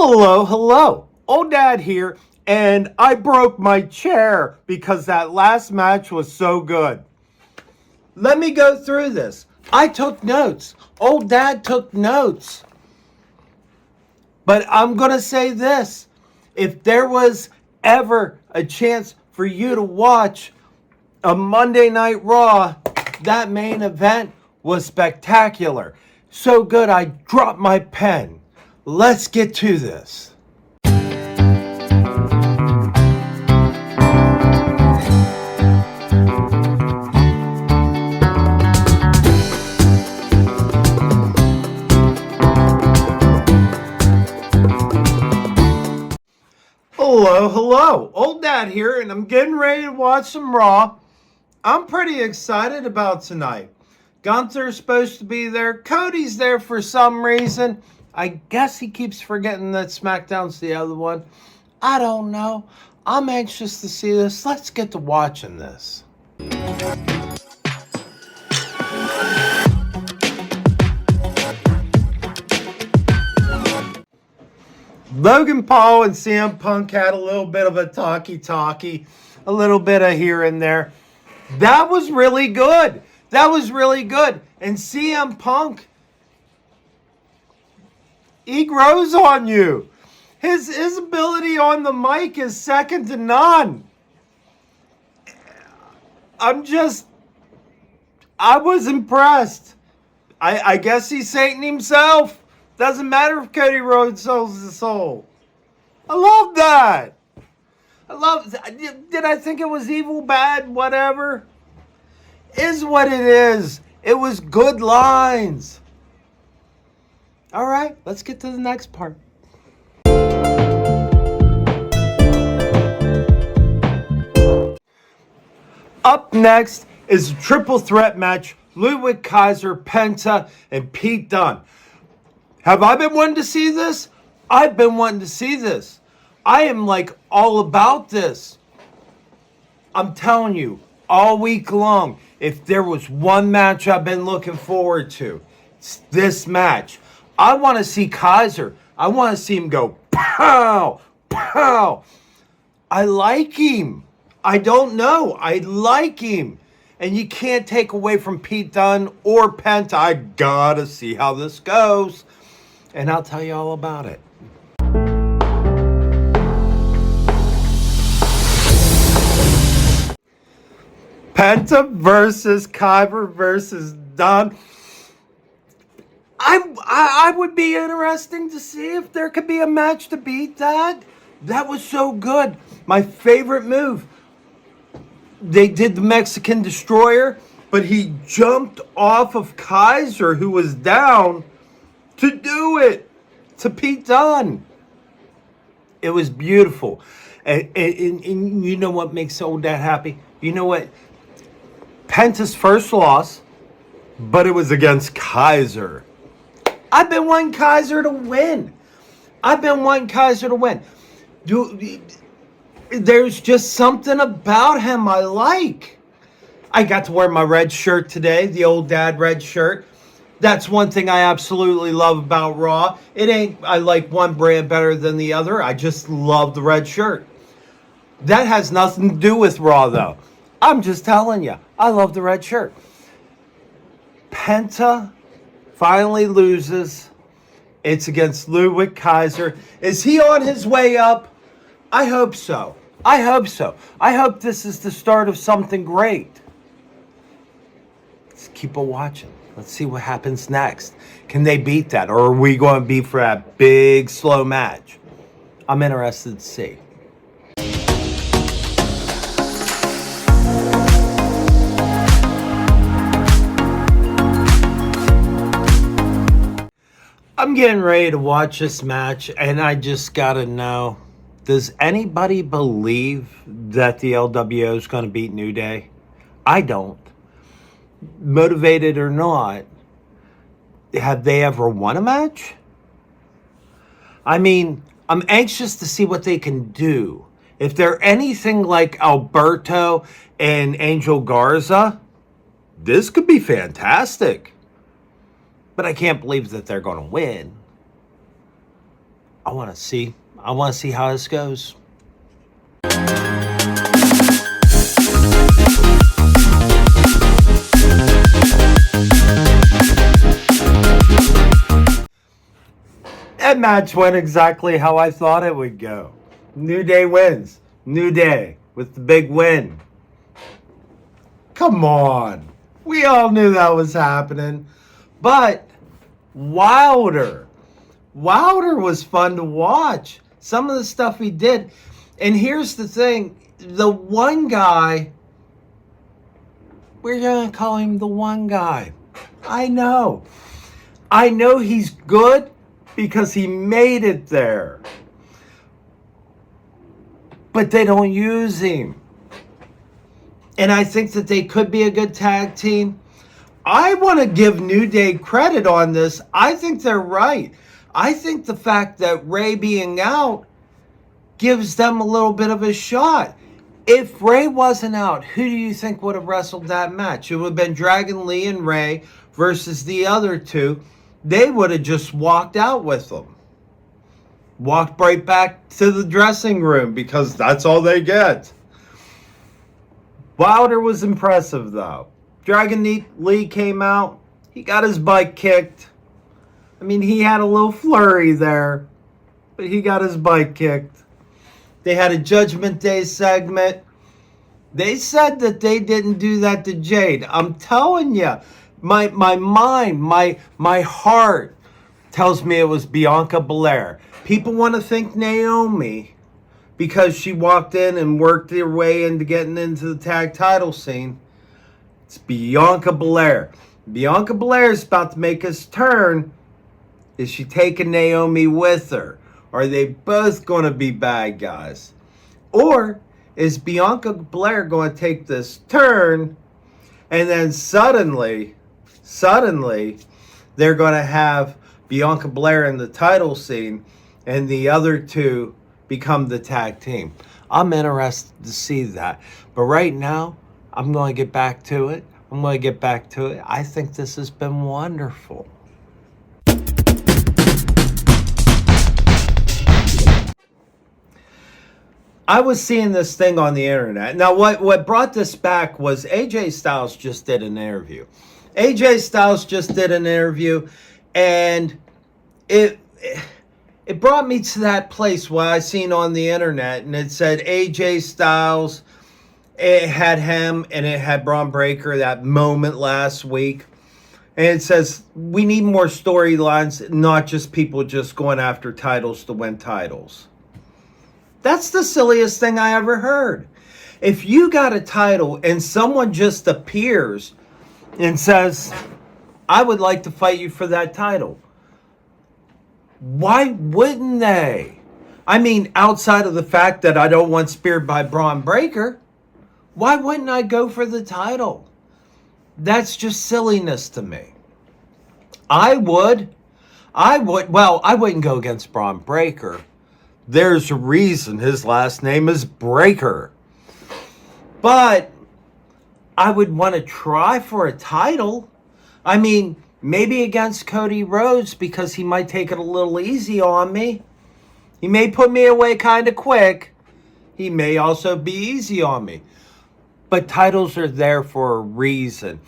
Hello, hello. Old Dad here, and I broke my chair because that last match was so good. Let me go through this. I took notes. Old Dad took notes. But I'm going to say this. If there was ever a chance for you to watch a Monday Night Raw, that main event was spectacular. So good, I dropped my pen. Let's get to this. Hello, hello. Old Dad here, and I'm getting ready to watch some Raw. I'm pretty excited about tonight. Gunther's supposed to be there. Cody's there for some reason. I guess he keeps forgetting that SmackDown's the other one. I don't know. I'm anxious to see this. Let's get to watching this. Logan Paul and CM Punk had a little bit of a talkie-talkie, a little bit of here and there. That was really good. That was really good. And CM Punk, he grows on you. His ability on the mic is second to none. I was impressed. I guess he's Satan himself. Doesn't matter if Cody Rhodes sells his soul. I love that. Did I think it was evil, bad, whatever? Is what it is. It was good lines. All right, let's get to the next part. Up next is a triple threat match. Ludwig Kaiser, Penta, and Pete Dunne. Have I been wanting to see this? I've been wanting to see this. I am like all about this. I'm telling you, all week long, if there was one match I've been looking forward to, it's this match. I want to see Kaiser. I want to see him go pow, pow. I like him. I don't know. I like him. And you can't take away from Pete Dunne or Penta. I gotta see how this goes. And I'll tell you all about it. Penta versus Kaiser versus Dunne. I would be interesting to see if there could be a match to beat that. That was so good. My favorite move. They did the Mexican Destroyer, but he jumped off of Kaiser, who was down, to do it to Pete Dunne. It was beautiful. And you know what makes Old Dad happy? You know what? Penta's first loss, but it was against Kaiser. I've been wanting Kaiser to win. There's just something about him I like. I got to wear my red shirt today, the Old Dad red shirt. That's one thing I absolutely love about Raw. It ain't I like one brand better than the other. I just love the red shirt. That has nothing to do with Raw, though. I'm just telling you, I love the red shirt. Penta finally loses. It's against Ludwig Kaiser. Is he on his way up? I hope so. I hope this is the start of something great. Let's keep on watching. Let's see what happens next. Can they beat that? Or are we going to be for that big, slow match? I'm interested to see. I'm getting ready to watch this match, and I just got to know, does anybody believe that the LWO is going to beat New Day? I don't. Motivated or not, have they ever won a match? I mean, I'm anxious to see what they can do. If they're anything like Alberto and Angel Garza, this could be fantastic. But I can't believe that they're going to win. I want to see how this goes. That match went exactly how I thought it would go. New Day wins. New Day with the big win. Come on. We all knew that was happening. But Wilder was fun to watch. Some of the stuff he did. And here's the thing. The one guy, we're going to call him the one guy. I know he's good because he made it there. But they don't use him. And I think that they could be a good tag team. I want to give New Day credit on this. I think they're right. I think the fact that Ray being out gives them a little bit of a shot. If Ray wasn't out, who do you think would have wrestled that match? It would have been Dragon Lee and Ray versus the other two. They would have just walked out with them. Walked right back to the dressing room because that's all they get. Wilder was impressive, though. Dragon Lee came out. He got his butt kicked. I mean, he had a little flurry there, but he got his butt kicked. They had a Judgment Day segment. They said that they didn't do that to Jade. I'm telling you, my mind, my heart tells me it was Bianca Belair. People want to think Naomi because she walked in and worked her way into getting into the tag title scene. It's Bianca Belair. Bianca Belair is about to make his turn. Is she taking Naomi with her? Are they both going to be bad guys? Or is Bianca Belair going to take this turn and then suddenly they're going to have Bianca Belair in the title scene and the other two become the tag team? I'm interested to see that. But right now, I'm going to get back to it. I think this has been wonderful. I was seeing this thing on the internet. Now, what brought this back was AJ Styles just did an interview. And it brought me to that place where I seen on the internet, and it said AJ Styles. It had him, and it had Braun Breaker, that moment last week. And it says, we need more storylines, not just people just going after titles to win titles. That's the silliest thing I ever heard. If you got a title and someone just appears and says, I would like to fight you for that title, why wouldn't they? I mean, outside of the fact that I don't want speared by Braun Breaker, why wouldn't I go for the title? That's just silliness to me. I would. Well, I wouldn't go against Braun Breaker. There's a reason his last name is Breaker. But I would want to try for a title. I mean, maybe against Cody Rhodes because he might take it a little easy on me. He may put me away kind of quick. He may also be easy on me. But titles are there for a reason.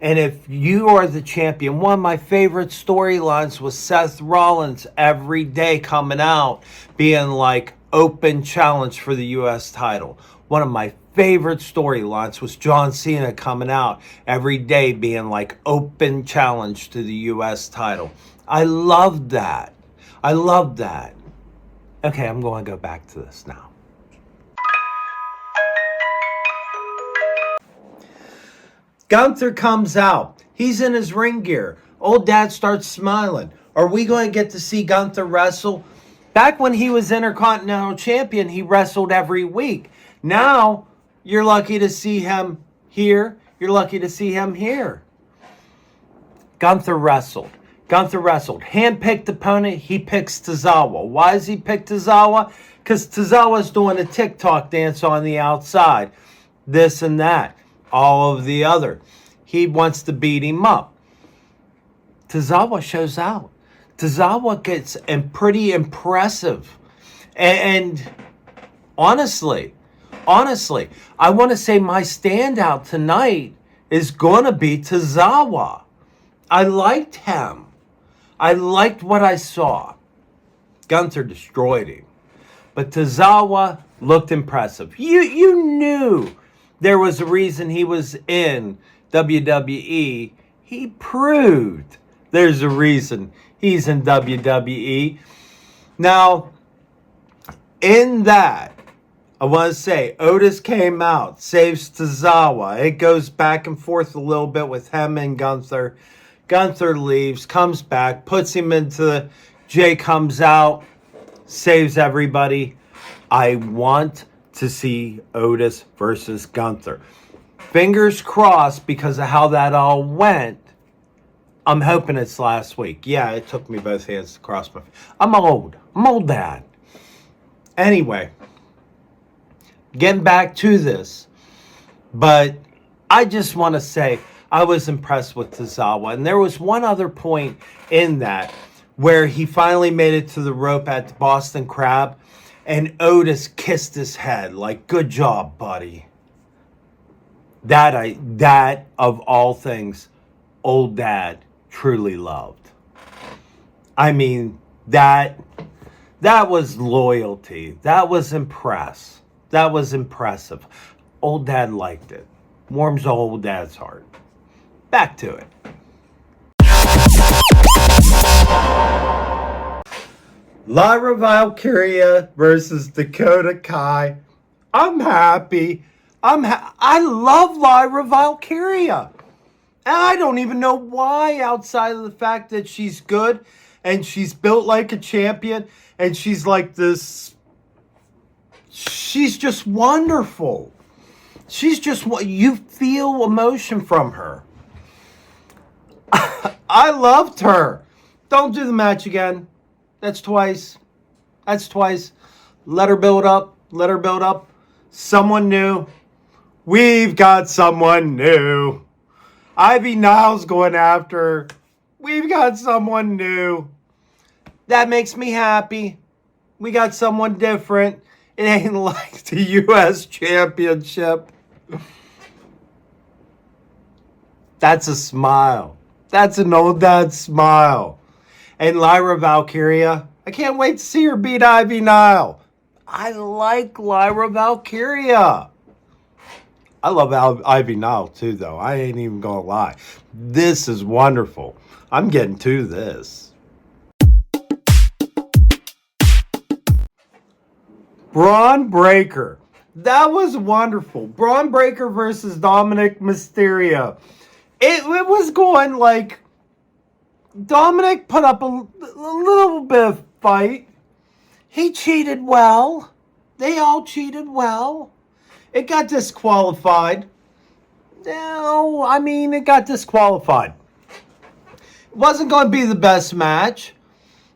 And if you are the champion, one of my favorite storylines was Seth Rollins every day coming out being like open challenge for the U.S. title. One of my favorite storylines was John Cena coming out every day being like open challenge to the U.S. title. I loved that. Okay, I'm going to go back to this now. Gunther comes out. He's in his ring gear. Old Dad starts smiling. Are we going to get to see Gunther wrestle? Back when he was Intercontinental Champion, he wrestled every week. Now, you're lucky to see him here. You're lucky to see him here. Gunther wrestled. Hand-picked opponent, he picks Tozawa. Why does he pick Tozawa? Because Tozawa's doing a TikTok dance on the outside. This and that. All of the other. He wants to beat him up. Tozawa shows out. Tozawa gets pretty impressive. And honestly, I want to say my standout tonight is going to be Tozawa. I liked him. I liked what I saw. Gunther destroyed him. But Tozawa looked impressive. You knew there was a reason he was in WWE. He proved there's a reason he's in WWE. Now, in that, I want to say, Otis came out, saves Tozawa. It goes back and forth a little bit with him and Gunther. Gunther leaves, comes back, puts him into Jay comes out, saves everybody. I want to see Otis versus Gunther. Fingers crossed because of how that all went. I'm hoping it's last week. Yeah, it took me both hands to cross my... I'm old dad. Anyway, getting back to this, but I just want to say I was impressed with Tozawa. And there was one other point in that where he finally made it to the rope at the Boston Crab, and Otis kissed his head like, good job, buddy. That of all things, old dad truly loved. I mean, that was loyalty. That was That was impressive. Old dad liked it. Warms old dad's heart. Back to it. Lyra Valkyria versus Dakota Kai. I'm happy. I love Lyra Valkyria. And I don't even know why, outside of the fact that she's good and she's built like a champion and she's like this. She's just wonderful. She's just what you feel emotion from her. I loved her. Don't do the match again. That's twice. Let her build up. Someone new. We've got someone new. Ivy Niles going after her. We've got someone new. That makes me happy. We got someone different. It ain't like the U.S. Championship. That's a smile. That's an old dad smile. And Lyra Valkyria, I can't wait to see her beat Ivy Nile. I like Lyra Valkyria. I love Ivy Nile too, though. I ain't even gonna lie. This is wonderful. I'm getting to this. Braun Breaker. That was wonderful. Braun Breaker versus Dominic Mysterio. It was going like Dominic put up a little bit of fight. He cheated well. They all cheated well. It got disqualified. No, I mean, it got disqualified. It wasn't going to be the best match.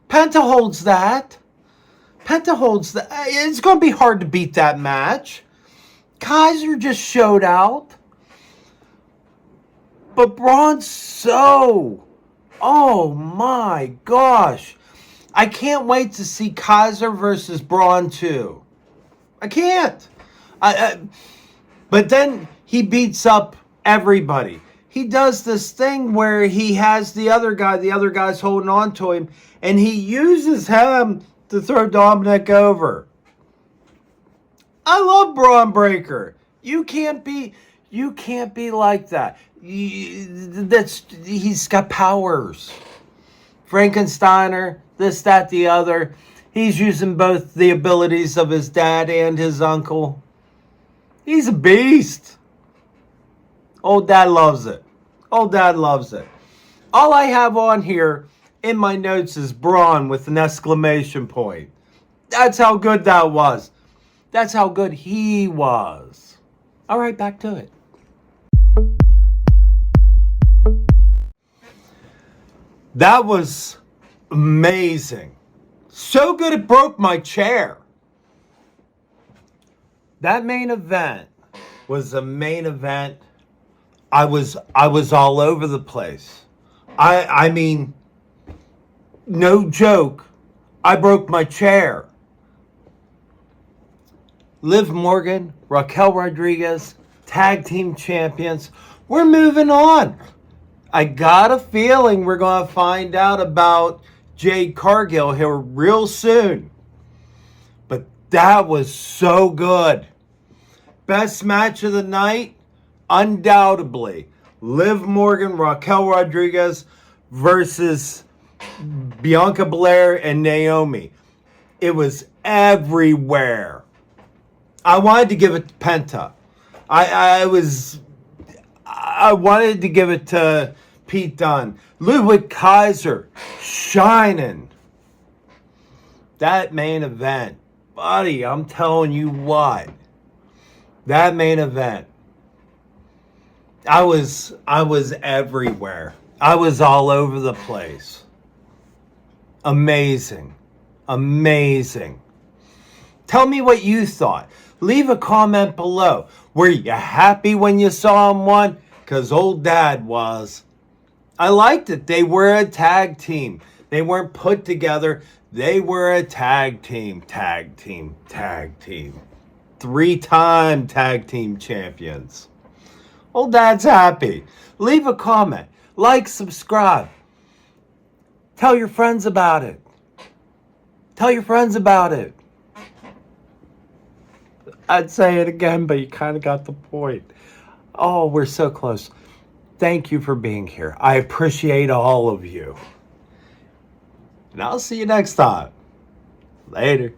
Penta holds that. It's going to be hard to beat that match. Kaiser just showed out. But Braun's oh my gosh. I can't wait to see Kaiser versus Braun too. I can't. But then he beats up everybody. He does this thing where he has the other guy's holding on to him, and he uses him to throw Dominic over. I love Braun Breaker. You can't be like that. He's got powers. Frankensteiner, this, that, the other. He's using both the abilities of his dad and his uncle. He's a beast. Old dad loves it. All I have on here in my notes is Braun with an exclamation point. That's how good that was. That's how good he was. All right, back to it. That was amazing. So good it broke my chair. That main event was a main event. I was all over the place. I mean, No joke. I broke my chair. Liv Morgan, Raquel Rodriguez, tag team champions. We're moving on. I got a feeling we're going to find out about Jade Cargill here real soon. But that was so good. Best match of the night? Undoubtedly. Liv Morgan, Raquel Rodriguez versus Bianca Belair and Naomi. It was everywhere. I wanted to give it to Penta. I wanted to give it to Pete Dunne. Ludwig Kaiser shining. That main event, buddy, I'm telling you what. That main event. I was everywhere. I was all over the place. Amazing. Amazing. Tell me what you thought. Leave a comment below. Were you happy when you saw him won? Because old Dad was. I liked it. They were a tag team. They weren't put together. They were a tag team. Tag team. Tag team. 3-time tag team champions. Old Dad's happy. Leave a comment. Like, subscribe. Tell your friends about it. Tell your friends about it. I'd say it again, but you kind of got the point. Oh, we're so close. Thank you for being here. I appreciate all of you. And I'll see you next time. Later.